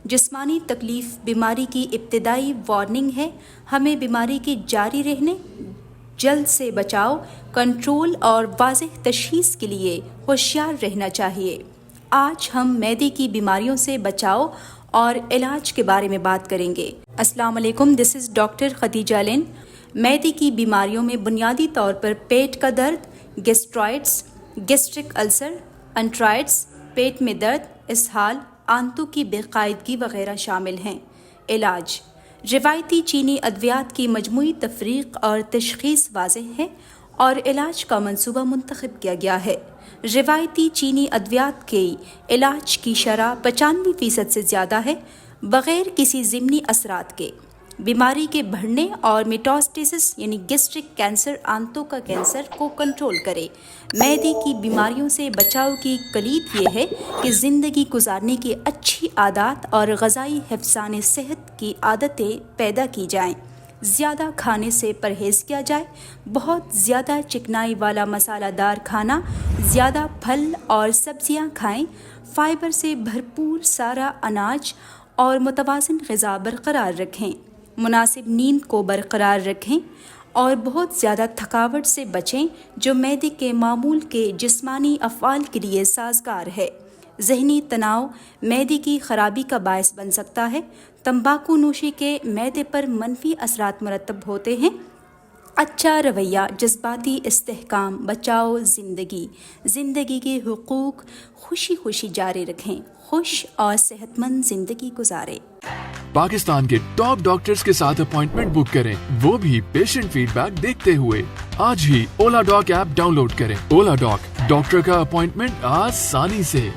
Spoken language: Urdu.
جسمانی تکلیف بیماری کی ابتدائی وارننگ ہے. ہمیں بیماری کے جاری رہنے، جلد سے بچاؤ، کنٹرول اور واضح تشخیص کے لیے ہوشیار رہنا چاہیے. آج ہم معدے کی بیماریوں سے بچاؤ اور علاج کے بارے میں بات کریں گے. السلام علیکم، دس از ڈاکٹر خدیجہ لن. معدے کی بیماریوں میں بنیادی طور پر پیٹ کا درد، گیسٹرائٹس، گیسٹرک السر، انٹرائٹس، پیٹ میں درد، اسہال، آنتوں کی بے قاعدگی وغیرہ شامل ہیں. علاج: روایتی چینی ادویات کی مجموعی تفریق اور تشخیص واضح ہے اور علاج کا منصوبہ منتخب کیا گیا ہے. روایتی چینی ادویات کے علاج کی شرح 95% سے زیادہ ہے، بغیر کسی ضمنی اثرات کے. بیماری کے بڑھنے اور میٹاسٹیسس یعنی گیسٹرک کینسر، آنتوں کا کینسر کو کنٹرول کرے. معدے کی بیماریوں سے بچاؤ کی کلید یہ ہے کہ زندگی گزارنے کی اچھی عادات اور غذائی حفظان صحت کی عادتیں پیدا کی جائیں. زیادہ کھانے سے پرہیز کیا جائے. بہت زیادہ چکنائی والا مسالہ دار کھانا، زیادہ پھل اور سبزیاں کھائیں. فائبر سے بھرپور سارا اناج اور متوازن غذا برقرار رکھیں. مناسب نیند کو برقرار رکھیں اور بہت زیادہ تھکاوٹ سے بچیں جو معدے کے معمول کے جسمانی افعال کے لیے سازگار ہے. ذہنی تناؤ معدے کی خرابی کا باعث بن سکتا ہے. تمباکو نوشی کے معدے پر منفی اثرات مرتب ہوتے ہیں. اچھا رویہ، جذباتی استحکام، بچاؤ زندگی کے حقوق، خوشی جاری رکھیں، خوش اور صحت مند زندگی گزاریں. پاکستان کے ٹاپ ڈاکٹرز کے ساتھ اپوائنٹمنٹ بک کریں، وہ بھی پیشنٹ فیڈ بیک دیکھتے ہوئے. آج ہی اولا ڈاک ایپ ڈاؤن لوڈ کریں. اولا ڈاک، ڈاکٹر کا اپوائنٹمنٹ آسانی سے.